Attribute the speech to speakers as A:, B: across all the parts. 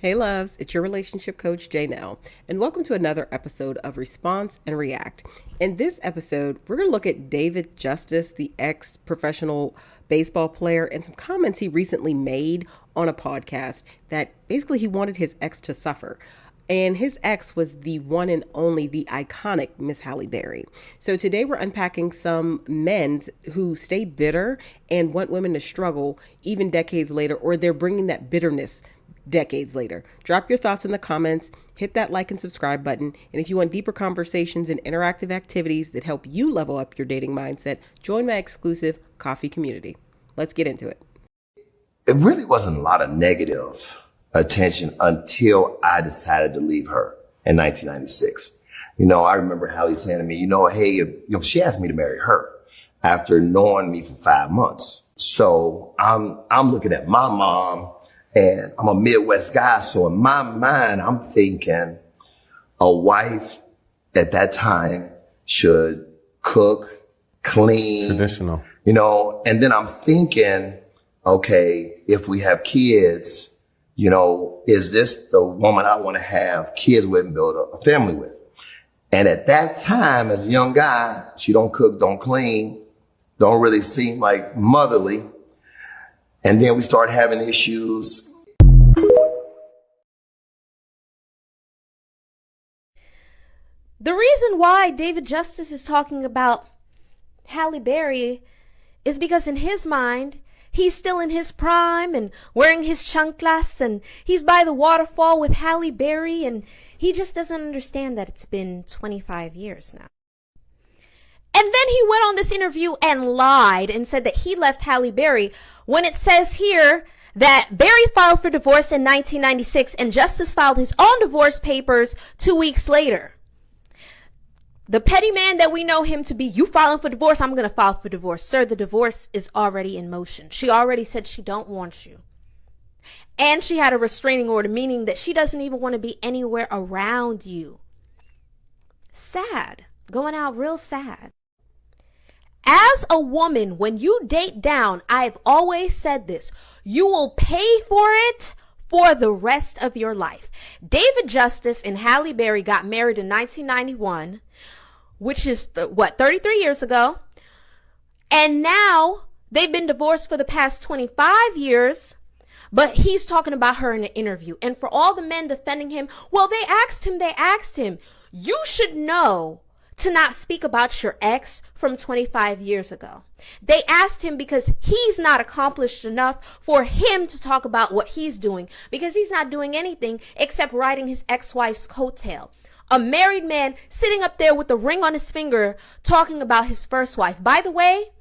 A: Hey loves, it's your relationship coach Janelle, and welcome to another episode of Response and React. In this episode, we're going to look at David Justice, the ex-professional baseball player, and some comments he recently made on a podcast that basically he wanted his ex to suffer. And his ex was the one and only, the iconic Miss Halle Berry. So today we're unpacking some men who stay bitter and want women to struggle even decades later, or they're bringing that bitterness decades later. Drop your thoughts in the comments, hit that like and subscribe button. And if you want deeper conversations and interactive activities that help you level up your dating mindset, join my exclusive coffee community. Let's get into it.
B: It really wasn't a lot of negative attention until I decided to leave her in 1996. I remember Halle saying to me, hey, she asked me to marry her after knowing me for 5 months. So I'm looking at my mom, and I'm a Midwest guy. So in my mind, I'm thinking a wife at that time should cook, clean,
C: traditional,
B: and then I'm thinking, okay, if we have kids, is this the woman I want to have kids with and build a family with? And at that time, as a young guy, she don't cook, don't clean, don't really seem like motherly. And then we start having issues.
D: The reason why David Justice is talking about Halle Berry is because in his mind, he's still in his prime and wearing his chanclas, and he's by the waterfall with Halle Berry, and he just doesn't understand that it's been 25 years now. And then he went on this interview and lied and said that he left Halle Berry when it says here that Berry filed for divorce in 1996 and Justice filed his own divorce papers 2 weeks later. The petty man that we know him to be, you filing for divorce, I'm going to file for divorce. Sir, the divorce is already in motion. She already said she don't want you. And she had a restraining order, meaning that she doesn't even want to be anywhere around you. Sad. Going out real sad. As a woman, when you date down, I've always said this, you will pay for it for the rest of your life. David Justice and Halle Berry got married in 1991, which is 33 years ago. And now they've been divorced for the past 25 years, but he's talking about her in an interview. And for all the men defending him, well, they asked him, you should know to not speak about your ex from 25 years ago. They asked him because he's not accomplished enough for him to talk about what he's doing, because he's not doing anything except riding his ex-wife's coattail. A married man sitting up there with a ring on his finger talking about his first wife. By the way,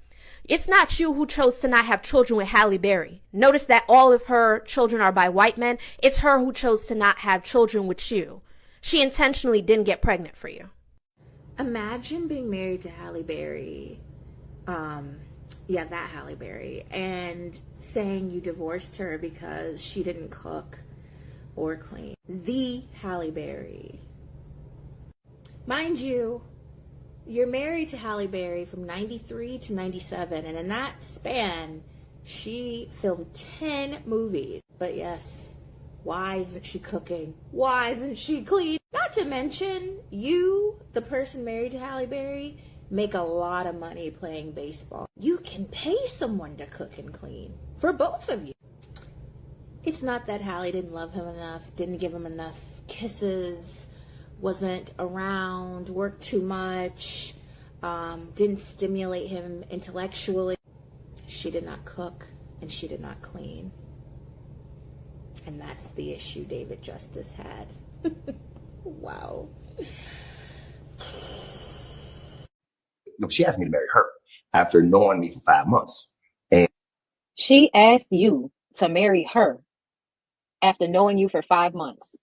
D: it's not you who chose to not have children with Halle Berry. Notice that all of her children are by white men. It's her who chose to not have children with you. She intentionally didn't get pregnant for you.
E: Imagine being married to Halle Berry, that Halle Berry, and saying you divorced her because she didn't cook or clean. The Halle Berry. Mind you, you're married to Halle Berry from 93 to 97, and in that span, she filmed 10 movies. But yes, why isn't she cooking? Why isn't she clean? Not to mention, you, the person married to Halle Berry, make a lot of money playing baseball. You can pay someone to cook and clean for both of you. It's not that Halle didn't love him enough, didn't give him enough kisses, wasn't around, worked too much, didn't stimulate him intellectually. She did not cook and she did not clean. And that's the issue David Justice had. Wow.
B: She asked me to marry her after knowing me for 5 months. And
F: she asked you to marry her after knowing you for 5 months.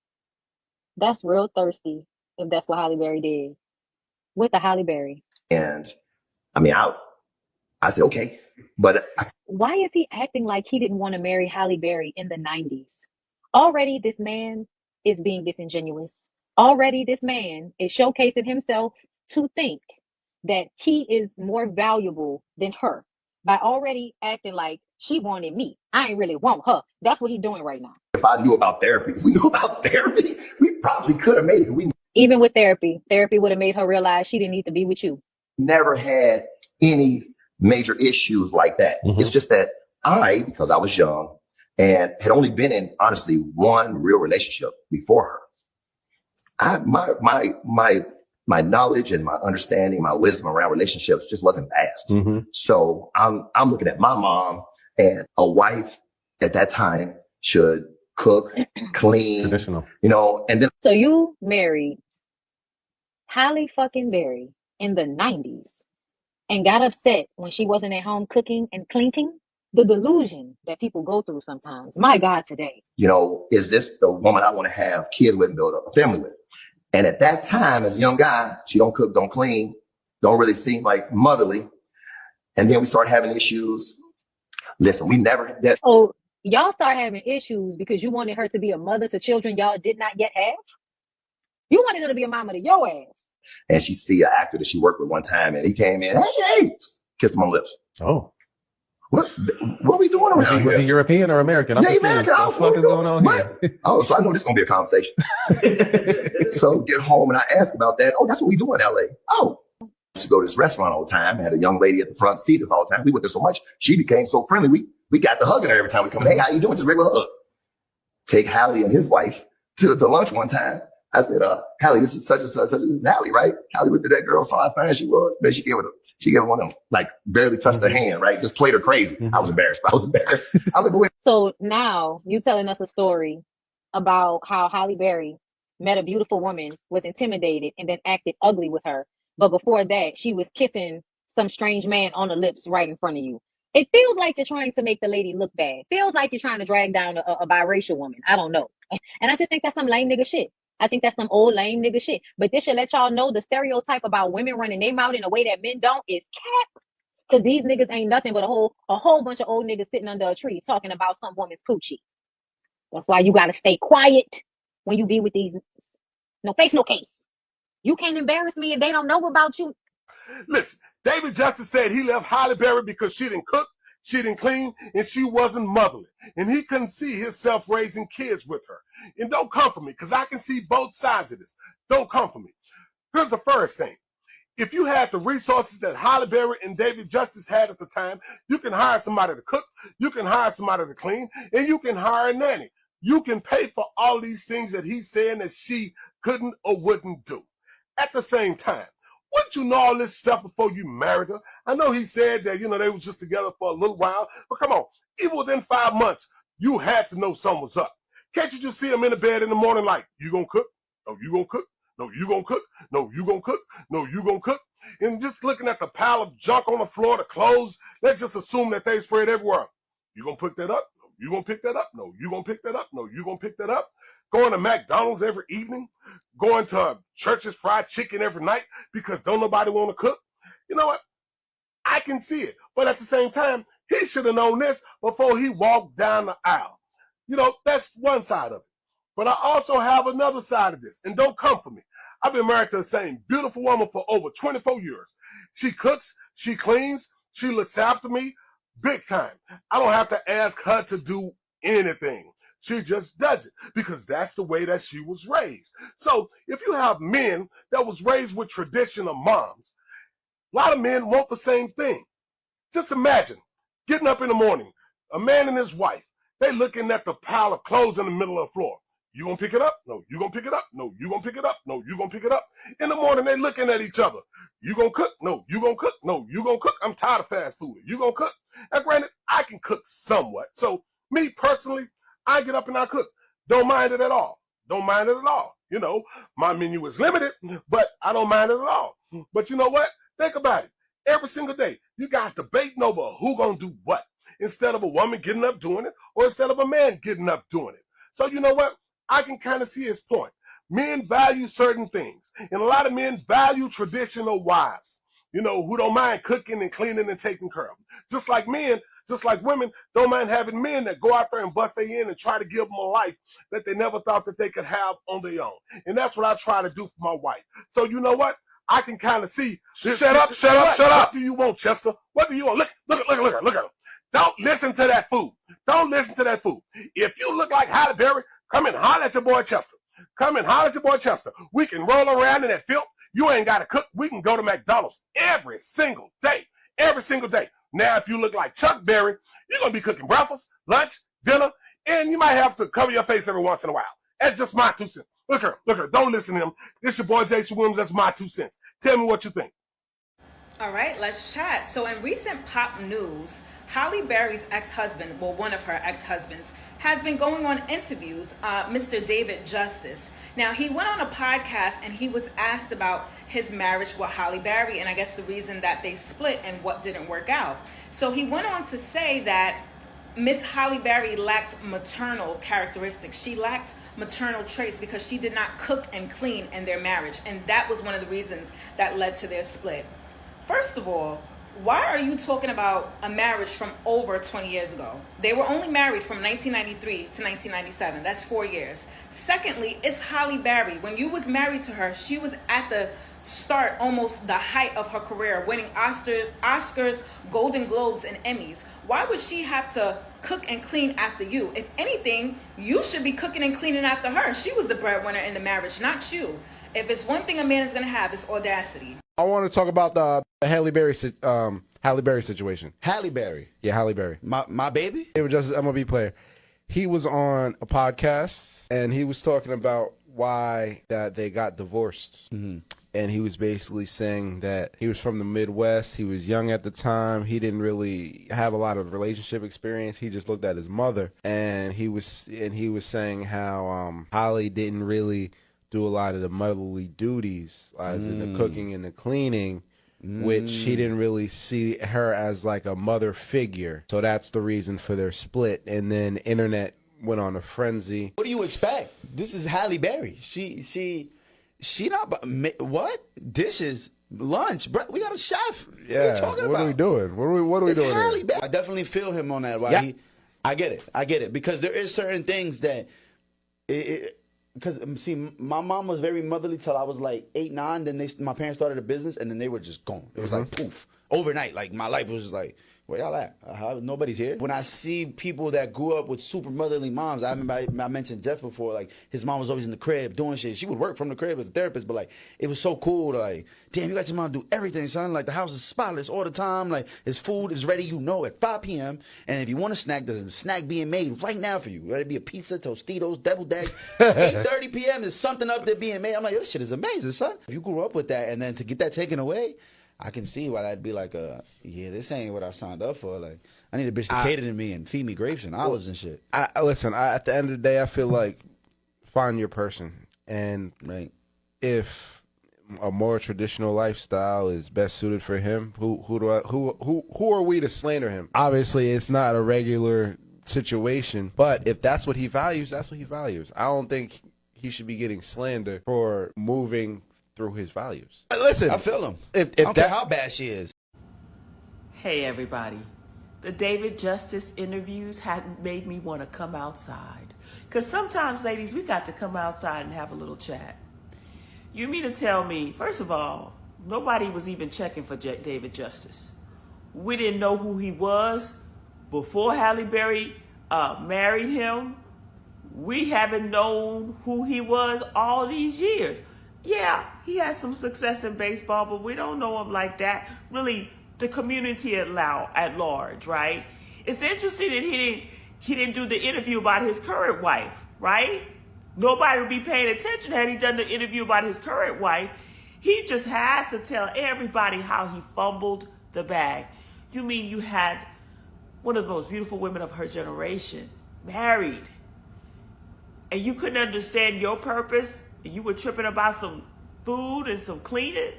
F: That's real thirsty if that's what Halle Berry did with the Halle Berry.
B: And I said, okay. But
F: why is he acting like he didn't want to marry Halle Berry in the 90s? Already this man is being disingenuous. Already this man is showcasing himself to think that he is more valuable than her by already acting like she wanted me. I ain't really want her. That's what he's doing right now.
B: if I knew about therapy, if we knew about therapy, we probably could have made it. We
F: Even with therapy would have made her realize she didn't need to be with you.
B: never had any major issues like that. It's just that because I was young and had only been in, honestly, one real relationship before her, my knowledge and my understanding, my wisdom around relationships just wasn't vast. So I'm looking at my mom, and a wife at that time should cook, clean,
C: Traditional.
B: and then.
F: So you married Halle fucking Berry in the 90s and got upset when she wasn't at home cooking and cleaning? The delusion that people go through sometimes. My God, today.
B: Is this the woman I want to have kids with and build a family with? And at that time, as a young guy, she don't cook, don't clean, don't really seem like motherly. And then we start having issues. Listen, we never.
F: So y'all start having issues because you wanted her to be a mother to children y'all did not yet have? You wanted her to be a mama to your ass.
B: And she see an actor that she worked with one time, and he came in, hey, kissed him on the lips.
C: Oh.
B: What are we doing around here?
C: Was he European or American?
B: Yeah, American.
C: What the fuck is going on here?
B: Oh, so I know this is going to be a conversation. So get home and I ask about that. Oh, that's what we do in LA. Oh, I used to go to this restaurant all the time. I had a young lady at the front seat us all the time. We went there so much. She became so friendly. We got to hugging her every time we come. Hey, how you doing? Just a regular hug. Take Halle and his wife to lunch one time. I said, Halle, this is such and such. This is Halle, right? Halle looked at that girl, saw how fine she was. Man, she gave her one of them, like barely touched her hand, right? Just played her crazy. I was embarrassed. I was like, wait.
F: So now you telling us a story about how Halle Berry met a beautiful woman, was intimidated, and then acted ugly with her. But before that, she was kissing some strange man on the lips right in front of you. It feels like you're trying to make the lady look bad. Feels like you're trying to drag down a biracial woman. I don't know. And I just think that's some lame nigga shit. I think that's some old lame nigga shit. But this should let y'all know the stereotype about women running their mouth in a way that men don't is cap. Because these niggas ain't nothing but a whole bunch of old niggas sitting under a tree talking about some woman's coochie. That's why you gotta stay quiet when you be with these niggas. No face, no case. You can't embarrass me if they don't know about you.
G: Listen, David Justice said he left Halle Berry because she didn't cook, she didn't clean, and she wasn't motherly. And he couldn't see himself raising kids with her. And don't come for me, because I can see both sides of this. Don't come for me. Here's the first thing. If you had the resources that Halle Berry and David Justice had at the time, you can hire somebody to cook, you can hire somebody to clean, and you can hire a nanny. You can pay for all these things that he's saying that she couldn't or wouldn't do. At the same time, wouldn't you know all this stuff before you married her? I know he said that, they was just together for a little while, but come on, even within 5 months, you had to know something was up. Can't you just see him in the bed in the morning like, you gonna cook? No, you gonna cook? No, you gonna cook? No, you gonna cook? No, you gonna cook? And just looking at the pile of junk on the floor, the clothes, let's just assume that they spread everywhere. You gonna pick that up? No, you gonna pick that up? No, you gonna pick that up? No, you gonna pick that up? Going to McDonald's every evening? Going to Church's Fried Chicken every night because don't nobody want to cook? You know what? I can see it. But at the same time, he should have known this before he walked down the aisle. That's one side of it. But I also have another side of this. And don't come for me. I've been married to the same beautiful woman for over 24 years. She cooks, she cleans, she looks after me big time. I don't have to ask her to do anything. She just does it because that's the way that she was raised. So if you have men that was raised with traditional moms, a lot of men want the same thing. Just imagine getting up in the morning, a man and his wife, they looking at the pile of clothes in the middle of the floor. You gonna pick it up? No, you gonna pick it up? No, you gonna pick it up? No, you gonna pick it up? In the morning, they looking at each other. You gonna cook? No, you gonna cook? No, you gonna cook? I'm tired of fast food. You gonna cook? Now, granted, I can cook somewhat. So me personally, I get up and I cook. Don't mind it at all. Don't mind it at all. My menu is limited, but I don't mind it at all. But you know what? Think about it. Every single day, you guys debating over who gonna do what instead of a woman getting up doing it or instead of a man getting up doing it. So you know what? I can kind of see his point. Men value certain things, and a lot of men value traditional wives, who don't mind cooking and cleaning and taking care of them. Just like men, just like women, don't mind having men that go out there and bust their in and try to give them a life that they never thought that they could have on their own. And that's what I try to do for my wife. So you know what? I can kind of see. Shut up. What do you want, Chester? What do you want? Look at him. Don't listen to that fool. Don't listen to that fool. If you look like Halle Berry, come and holler at your boy Chester. Come and holler at your boy Chester. We can roll around in that filth. You ain't got to cook. We can go to McDonald's every single day. Every single day. Now, if you look like Chuck Berry, you're going to be cooking breakfast, lunch, dinner, and you might have to cover your face every once in a while. That's just my 2 cents. Look her. Don't listen to him. This your boy Jason Williams. That's my 2 cents. Tell me what you think.
H: All right, let's chat. So in recent pop news, Halle Berry's ex-husband, well, one of her ex-husbands, has been going on interviews, Mr. David Justice. Now, he went on a podcast and he was asked about his marriage with Halle Berry and I guess the reason that they split and what didn't work out. So he went on to say that Miss Halle Berry lacked maternal characteristics. She lacked maternal traits because she did not cook and clean in their marriage. And that was one of the reasons that led to their split. First of all, why are you talking about a marriage from over 20 years ago? They were only married from 1993 to 1997. That's 4 years. Secondly, it's Halle Berry. When you was married to her, she was at the start, almost the height of her career, winning Oscars, Golden Globes, and Emmys. Why would she have to cook and clean after you? If anything, you should be cooking and cleaning after her. She was the breadwinner in the marriage, not you. If it's one thing a man is going to have, it's audacity.
I: I want to talk about the Halle Berry situation.
J: Halle Berry.
I: Yeah, Halle Berry.
J: My baby?
I: David Justice, MLB player. He was on a podcast, and he was talking about why that they got divorced. Mm-hmm. And he was basically saying that he was from the Midwest. He was young at the time. He didn't really have a lot of relationship experience. He just looked at his mother, and he was saying how Halle didn't really do a lot of the motherly duties, as in the cooking and the cleaning, which he didn't really see her as like a mother figure. So that's the reason for their split. And then internet went on a frenzy.
J: What do you expect? This is Halle Berry. She not what? Dishes, lunch, bro. We got a chef.
I: Yeah.
J: What are you talking about?
I: What are we doing? What are we doing?
J: Halle Berry. I definitely feel him on that. Why?
I: Yeah.
J: I get it because there is certain things that because see, my mom was very motherly till I was like 8, 9. Then my parents started a business, and then they were just gone. It was like poof, overnight. Like my life was just like, where y'all at? Nobody's here. When I see people that grew up with super motherly moms, I remember I mentioned Jeff before. Like his mom was always in the crib doing shit. She would work from the crib as a therapist, but like it was so cool to like, damn, you got your mom do everything, son. Like the house is spotless all the time. Like his food is ready, at 5 p.m. And if you want a snack, there's a snack being made right now for you. Whether it be a pizza, Tostitos, deviled eggs. 8:30 p.m. There's something up there being made. I'm like, this shit is amazing, son. If you grew up with that, and then to get that taken away, I can see why that'd be like this ain't what I signed up for. Like, I need a bitch to cater to me and feed me grapes and olives and shit.
I: Listen, at the end of the day, I feel like find your person. And if a more traditional lifestyle is best suited for him, who are we to slander him? Obviously, it's not a regular situation, but if that's what he values, that's what he values. I don't think he should be getting slandered for moving through his values.
J: Listen, I feel him. I don't care how bad she is.
K: Hey everybody, the David Justice interviews hadn't made me want to come outside. Because sometimes, ladies, we got to come outside and have a little chat. You mean to tell me, first of all, nobody was even checking for David Justice. We didn't know who he was before Halle Berry married him. We haven't known who he was all these years. Yeah, he has some success in baseball, but we don't know him like that. Really, the community at large, right? It's interesting that he didn't do the interview about his current wife, right? Nobody would be paying attention had he done the interview about his current wife. He just had to tell everybody how he fumbled the bag. You mean you had one of the most beautiful women of her generation married, and you couldn't understand your purpose? You were tripping about some food and some cleaning?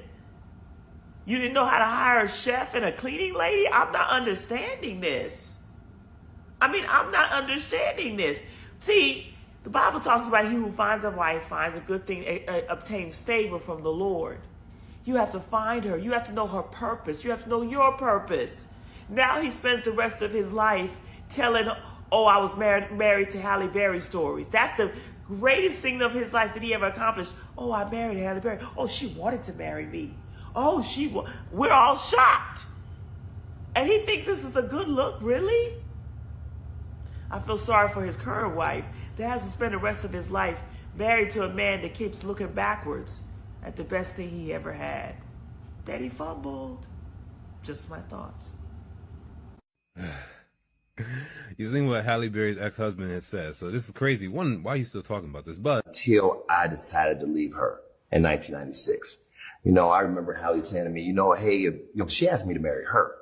K: You didn't know how to hire a chef and a cleaning lady? I'm not understanding this. I'm not understanding this. See, the Bible talks about he who finds a wife finds a good thing, obtains favor from the Lord. You have to find her. You have to know her purpose. You have to know your purpose. Now he spends the rest of his life telling, I was married to Halle Berry stories. That's the greatest thing of his life that he ever accomplished. I married Halle Berry. She wanted to marry me. We're all shocked. And he thinks this is a good look, really? I feel sorry for his current wife that has to spend the rest of his life married to a man that keeps looking backwards at the best thing he ever had. Daddy fumbled. Just my thoughts.
L: You're seeing what Halle Berry's ex-husband had said. So this is crazy. One, why are you still talking about this? But
B: until I decided to leave her in 1996. I remember Halle saying to me, hey, she asked me to marry her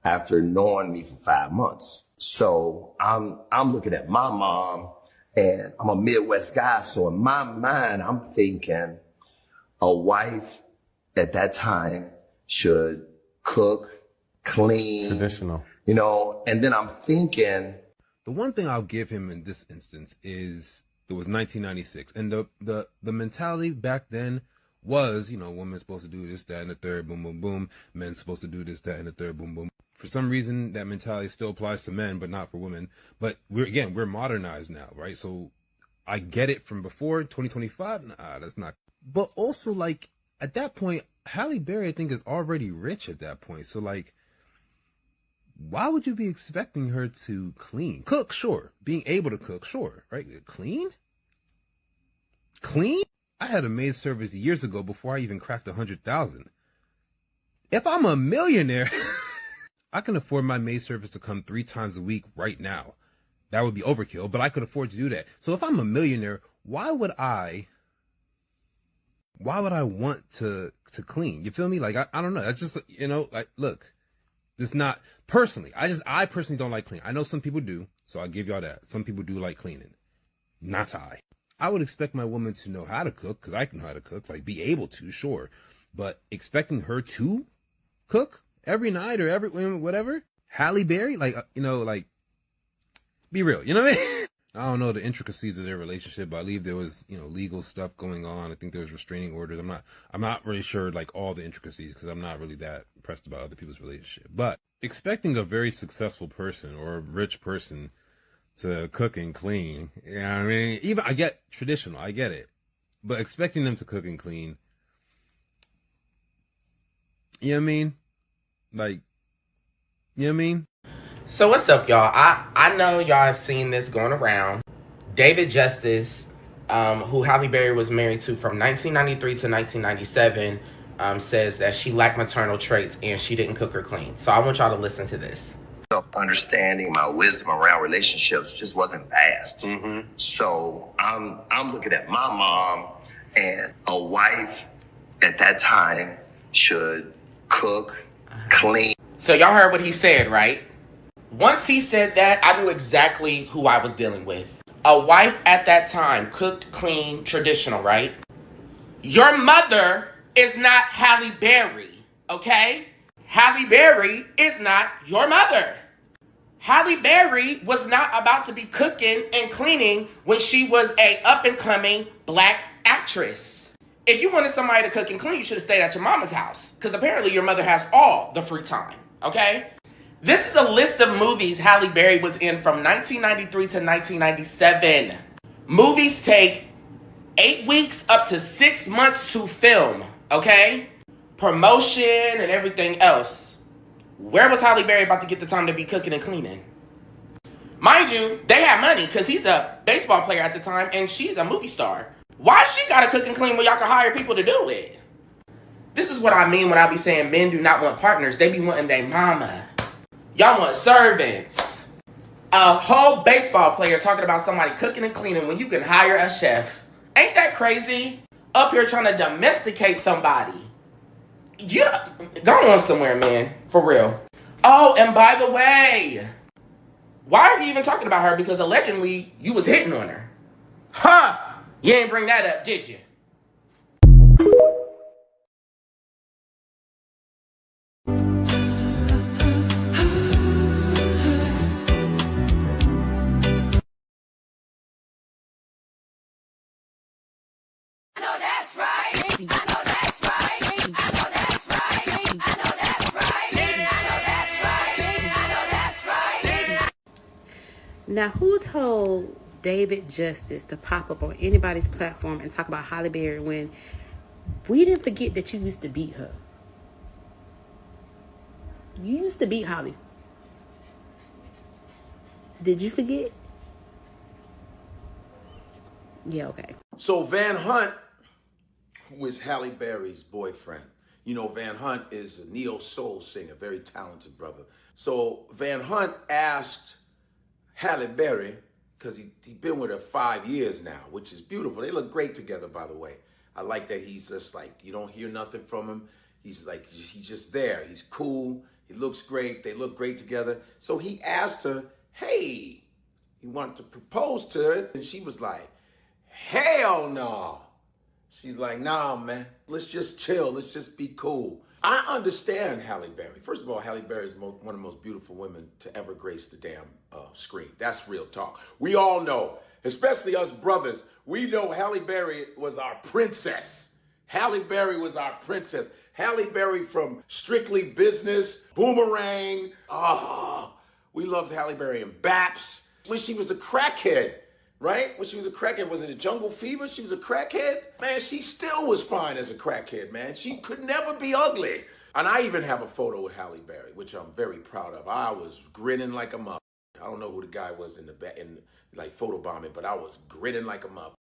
B: after knowing me for 5 months. So I'm looking at my mom, and I'm a Midwest guy. So in my mind, I'm thinking a wife at that time should cook, clean,
C: Traditional.
B: And then I'm thinking.
L: The one thing I'll give him in this instance is it was 1996, and the mentality back then was, women's supposed to do this, that, and the third, boom, boom, boom. Men's supposed to do this, that, and the third, boom, boom. For some reason, that mentality still applies to men, but not for women. But we're modernized now, right? So I get it from before 2025. Nah, that's not. But also, like, at that point, Halle Berry, I think, is already rich at that point. So, like, why would you be expecting her to clean? Cook, sure. Being able to cook, sure. Right? Clean? Clean? I had a maid service years ago before I even cracked 100,000. If I'm a millionaire, I can afford my maid service to come 3 times a week right now. That would be overkill, but I could afford to do that. So if I'm a millionaire, why would I want to clean? You feel me? Like, I don't know. That's just, like, look. It's not personally. I personally don't like cleaning. I know some people do, so I'll give y'all that. Some people do like cleaning. Not I. I would expect my woman to know how to cook, because I can know how to cook, like be able to, sure. But expecting her to cook every night or every whatever, Halle Berry, like, like, be real. You know what I mean? I don't know the intricacies of their relationship, but I believe there was, legal stuff going on. I think there was restraining orders. I'm not really sure, like, all the intricacies, because I'm not really that impressed about other people's relationship. But expecting a very successful person or a rich person to cook and clean, I mean, even I get traditional, I get it, but expecting them to cook and clean, you know what I mean? Like, you know what I mean?
M: So what's up, y'all? I know y'all have seen this going around. David Justice, who Halle Berry was married to from 1993 to 1997, says that she lacked maternal traits and she didn't cook or clean. So I want y'all to listen to this.
B: Understanding my wisdom around relationships just wasn't vast. Mm-hmm. So I'm looking at my mom, and a wife at that time should cook, clean.
M: So y'all heard what he said, right? Once he said that, I knew exactly who I was dealing with. A wife at that time cooked, clean, traditional, right? Your mother is not Halle Berry, okay? Halle Berry is not your mother. Halle Berry was not about to be cooking and cleaning when she was a up-and-coming black actress. If you wanted somebody to cook and clean, you should have stayed at your mama's house, because apparently your mother has all the free time, okay? This is a list of movies Halle Berry was in from 1993 to 1997. Movies take 8 weeks up to 6 months to film, okay? Promotion and everything else. Where was Halle Berry about to get the time to be cooking and cleaning? Mind you, they had money because he's a baseball player at the time and she's a movie star. Why she gotta cook and clean when y'all can hire people to do it? This is what I mean when I be saying men do not want partners. They be wanting their mama. Y'all want servants. A whole baseball player talking about somebody cooking and cleaning when you can hire a chef. Ain't that crazy? Up here trying to domesticate somebody. You go on somewhere, man. For real. Oh, and by the way, why are you even talking about her? Because allegedly you was hitting on her. Huh? You ain't bring that up, did you?
N: Now, who told David Justice to pop up on anybody's platform and talk about Halle Berry when we didn't forget that you used to beat her? You used to beat Holly. Did you forget? Yeah, okay.
O: So Van Hunt, who is Halle Berry's boyfriend, you know, Van Hunt is a neo-soul singer, very talented brother. So Van Hunt asked Halle Berry, because he'd been with her 5 years now, which is beautiful. They look great together, by the way. I like that he's just like, you don't hear nothing from him. He's like, he's just there. He's cool. He looks great. They look great together. So he asked her, hey, he wanted to propose to her. And she was like, hell no. She's like, nah, man, let's just chill. Let's just be cool. I understand Halle Berry. First of all, Halle Berry is one of the most beautiful women to ever grace the damn screen. That's real talk. We all know, especially us brothers, we know Halle Berry was our princess. Halle Berry was our princess. Halle Berry from Strictly Business, Boomerang. Oh, we loved Halle Berry in Baps. When she was a crackhead, right? When she was a crackhead, was it a Jungle Fever? She was a crackhead? Man, she still was fine as a crackhead, man. She could never be ugly. And I even have a photo with Halle Berry, which I'm very proud of. I was grinning like a mother. I don't know who the guy was in the back, like photobombing, but I was grinning like a mother.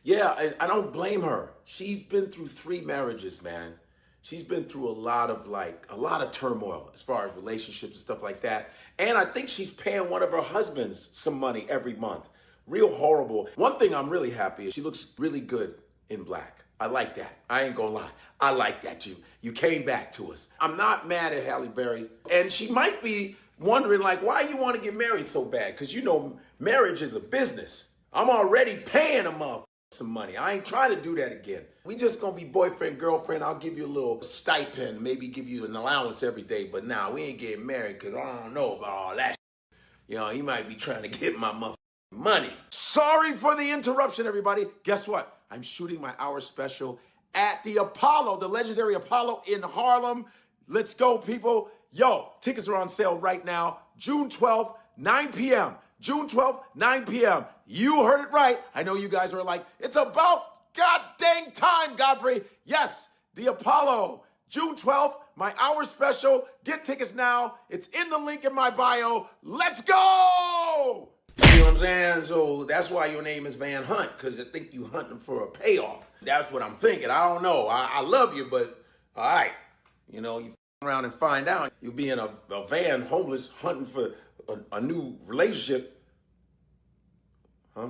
O: Yeah, I don't blame her. She's been through 3 marriages, man. She's been through a lot of turmoil as far as relationships and stuff like that. And I think she's paying one of her husbands some money every month. Real horrible. One thing I'm really happy is she looks really good in black. I like that. I ain't gonna lie. I like that too. You came back to us. I'm not mad at Halle Berry. And she might be wondering like, why you want to get married so bad? Because you know, marriage is a business. I'm already paying a motherfucker some money. I ain't trying to do that again. We just gonna be boyfriend, girlfriend. I'll give you a little stipend, maybe give you an allowance every day. But now we ain't getting married because I don't know about all that. You know, he might be trying to get my motherfucking money. Sorry for the interruption, everybody. Guess what? I'm shooting my hour special at the Apollo, the legendary Apollo in Harlem. Let's go, people. Yo, tickets are on sale right now. June 12th, 9 p.m. June 12th, 9 p.m. You heard it right. I know you guys are like, it's about god dang time, Godfrey. Yes, the Apollo. June 12th, my hour special. Get tickets now. It's in the link in my bio. Let's go! You know what I'm saying? So that's why your name is Van Hunt, because I think you hunting for a payoff. That's what I'm thinking. I don't know. I love you, but all right. You know, you around and find out you'll be in a van homeless hunting for a new relationship. Huh?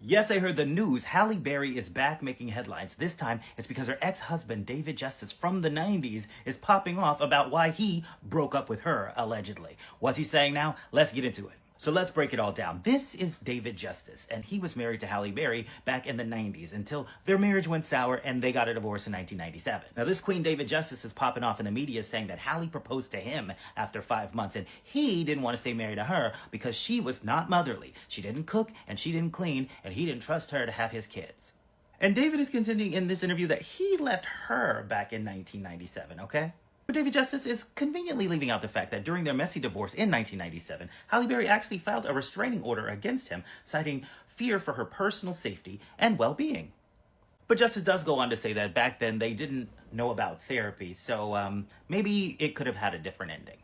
P: Yes, I heard the news. Halle Berry is back making headlines. This time, it's because her ex-husband, David Justice, from the 90s, is popping off about why he broke up with her, allegedly. What's he saying now? Let's get into it. So let's break it all down. This is David Justice, and he was married to Halle Berry back in the 90s until their marriage went sour and they got a divorce in 1997. Now, this Queen David Justice is popping off in the media saying that Halle proposed to him after 5 months, and he didn't want to stay married to her because she was not motherly. She didn't cook and she didn't clean, and he didn't trust her to have his kids. And David is contending in this interview that he left her back in 1997, okay? But David Justice is conveniently leaving out the fact that during their messy divorce in 1997, Halle Berry actually filed a restraining order against him, citing fear for her personal safety and well-being. But Justice does go on to say that back then they didn't know about therapy, so maybe it could have had a different ending.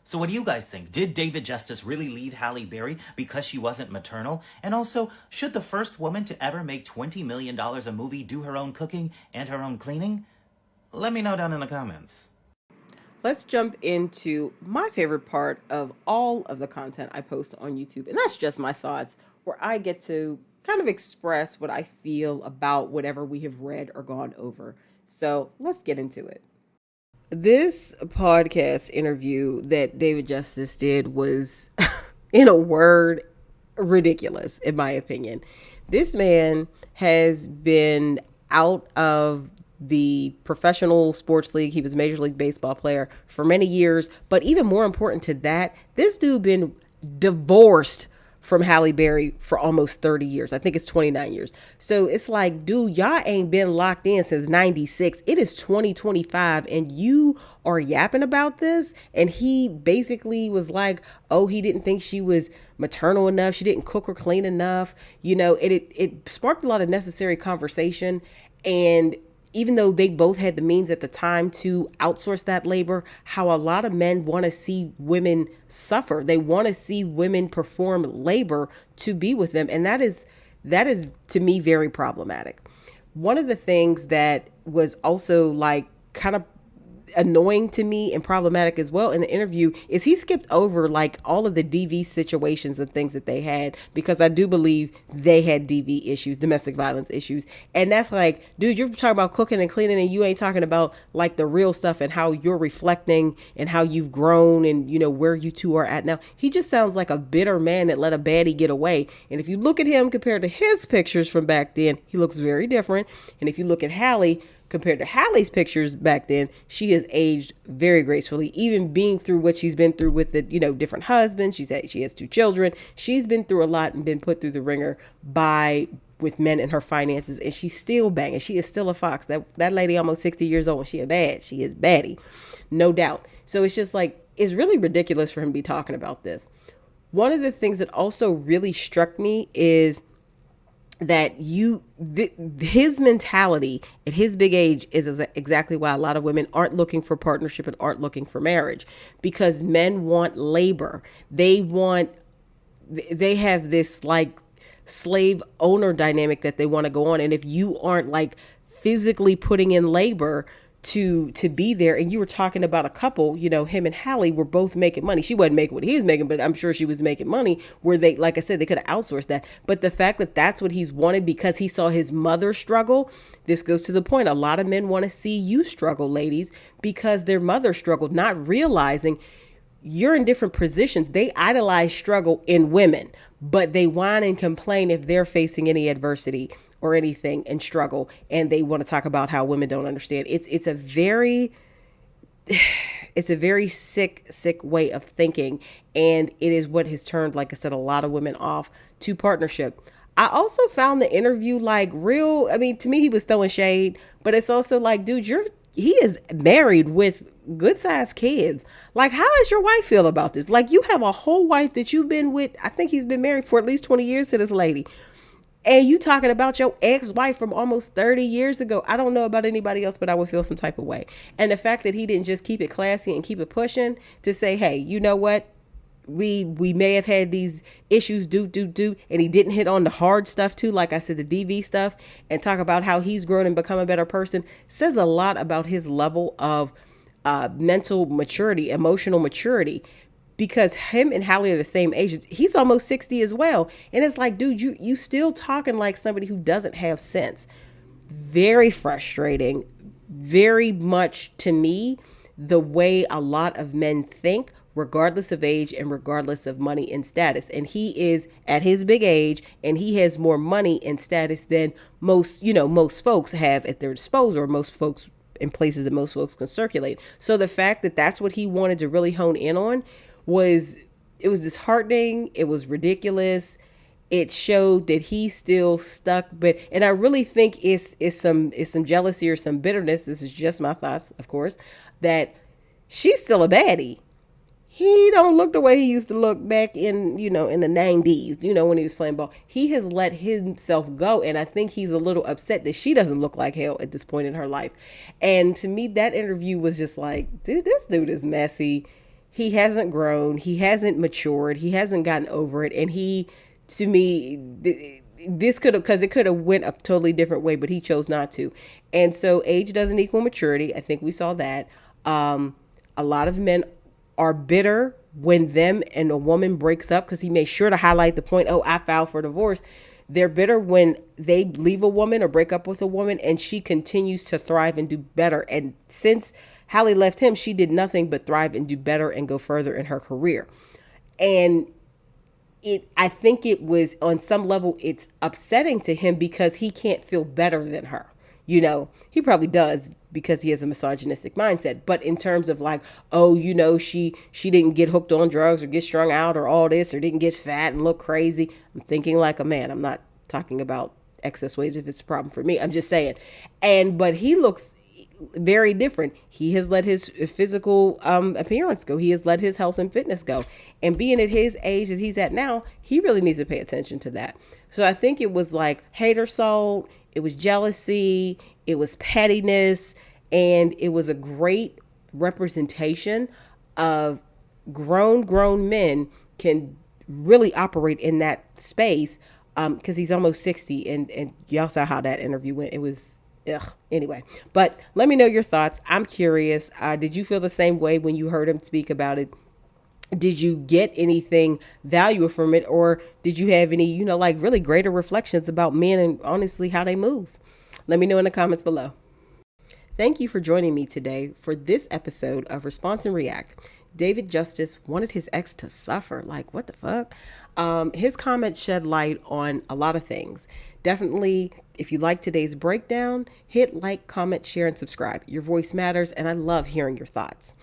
P: So what do you guys think? Did David Justice really leave Halle Berry because she wasn't maternal? And also, should the first woman to ever make $20 million a movie do her own cooking and her own cleaning? Let me know down in the comments.
A: Let's jump into my favorite part of all of the content I post on YouTube. And that's just my thoughts, where I get to kind of express what I feel about whatever we have read or gone over. So let's get into it. This podcast interview that David Justice did was, in a word, ridiculous, in my opinion. This man has been out of the professional sports league. He was a Major League Baseball player for many years. But even more important to that, this dude been divorced from Halle Berry for almost 30 years. I think it's 29 years. So it's like, dude, y'all ain't been locked in since 96. It is 2025 and you are yapping about this. And he basically was like, oh, he didn't think she was maternal enough. She didn't cook or clean enough. You know, it sparked a lot of necessary conversation. And even though they both had the means at the time to outsource that labor, how a lot of men want to see women suffer. They want to see women perform labor to be with them. And that is to me very problematic. One of the things that was also like kind of annoying to me and problematic as well in the interview is he skipped over like all of the DV situations and things that they had, because I do believe they had DV issues, domestic violence issues. And that's like, dude, you're talking about cooking and cleaning and you ain't talking about like the real stuff and how you're reflecting and how you've grown and, you know, where you two are at now. He just sounds like a bitter man that let a baddie get away. And if you look at him compared to his pictures from back then, he looks very different. And if you look at Halle, compared to Halle's pictures back then, she has aged very gracefully, even being through what she's been through with the, you know, different husbands. She has 2 children. She's been through a lot and been put through the ringer with men and her finances, and she's still banging. She is still a fox. That lady almost 60 years old, and she is baddie, no doubt. So it's just like, it's really ridiculous for him to be talking about this. One of the things that also really struck me is that his mentality at his big age is exactly why a lot of women aren't looking for partnership and aren't looking for marriage, because men want labor. They have this like slave owner dynamic that they want to go on. And if you aren't like physically putting in labor to be there, and you were talking about a couple, you know, him and Halle were both making money. She wasn't making what he was making, but I'm sure she was making money where they, like I said, they could have outsourced that. But the fact that that's what he's wanted because he saw his mother struggle, this goes to the point. A lot of men want to see you struggle, ladies, because their mother struggled, not realizing you're in different positions. They idolize struggle in women, but they whine and complain if they're facing any adversity or anything and struggle, and they want to talk about how women don't understand. It's a very sick way of thinking, and it is what has turned, like I said, a lot of women off to partnership. I also found the interview like real. I mean, to me, he was throwing shade, but it's also like, dude, he is married with good sized kids. Like, how does your wife feel about this? Like, you have a whole wife that you've been with. I think he's been married for at least 20 years to this lady. And you talking about your ex-wife from almost 30 years ago. I don't know about anybody else, but I would feel some type of way. And the fact that he didn't just keep it classy and keep it pushing to say, hey, you know what? We may have had these issues, and he didn't hit on the hard stuff too, like I said, the DV stuff, and talk about how he's grown and become a better person, says a lot about his level of mental maturity, emotional maturity. Because him and Halle are the same age. He's almost 60 as well. And it's like, dude, you still talking like somebody who doesn't have sense. Very frustrating. Very much, to me, the way a lot of men think, regardless of age and regardless of money and status. And he is at his big age, and he has more money and status than most folks have at their disposal, or most folks in places that most folks can circulate. So the fact that that's what he wanted to really hone in on was disheartening. It was ridiculous. It showed that he's still stuck, and I really think it's some jealousy or some bitterness. This is just my thoughts, of course, that she's still a baddie. He don't look the way he used to look back in the 90s, when he was playing ball. He has let himself go, and I think he's a little upset that she doesn't look like hell at this point in her life. And to me, that interview was just like, dude, this dude is messy. He hasn't grown. He hasn't matured. He hasn't gotten over it. And to me, this because it could have went a totally different way, but he chose not to. And so age doesn't equal maturity. I think we saw that. A lot of men are bitter when them and a woman breaks up, because he made sure to highlight the point, I filed for divorce. They're bitter when they leave a woman or break up with a woman and she continues to thrive and do better. And since Halle left him, she did nothing but thrive and do better and go further in her career. And I think it was, on some level, it's upsetting to him because he can't feel better than her. He probably does because he has a misogynistic mindset. But in terms of like, she didn't get hooked on drugs or get strung out or all this, or didn't get fat and look crazy. I'm thinking like a man. I'm not talking about excess weight if it's a problem for me. I'm just saying. But he looks very different. He has let his physical appearance go. He has let his health and fitness go. And being at his age that he's at now, he really needs to pay attention to that. So I think it was like hater soul. It was jealousy. it was pettiness, and it was a great representation of grown men can really operate in that space, because he's almost 60, and y'all saw how that interview went. It was anyway, but let me know your thoughts. I'm curious. Did you feel the same way when you heard him speak about it? Did you get anything valuable from it, or did you have any, like really greater reflections about men and honestly how they move? Let me know in the comments below. Thank you for joining me today for this episode of Response and React. David Justice wanted his ex to suffer. Like, what the fuck? His comments shed light on a lot of things. Definitely, if you like today's breakdown, hit like, comment, share, and subscribe. Your voice matters, and I love hearing your thoughts.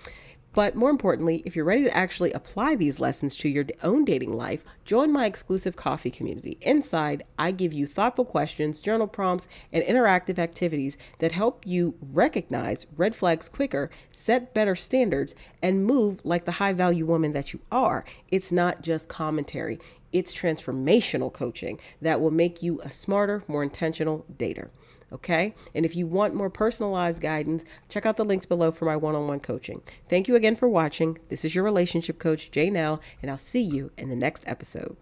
A: But more importantly, if you're ready to actually apply these lessons to your own dating life, join my exclusive coffee community. Inside, I give you thoughtful questions, journal prompts, and interactive activities that help you recognize red flags quicker, set better standards, and move like the high-value woman that you are. It's not just commentary. It's transformational coaching that will make you a smarter, more intentional dater. Okay? And if you want more personalized guidance, check out the links below for my one-on-one coaching. Thank you again for watching. This is your relationship coach, Jay Nell, and I'll see you in the next episode.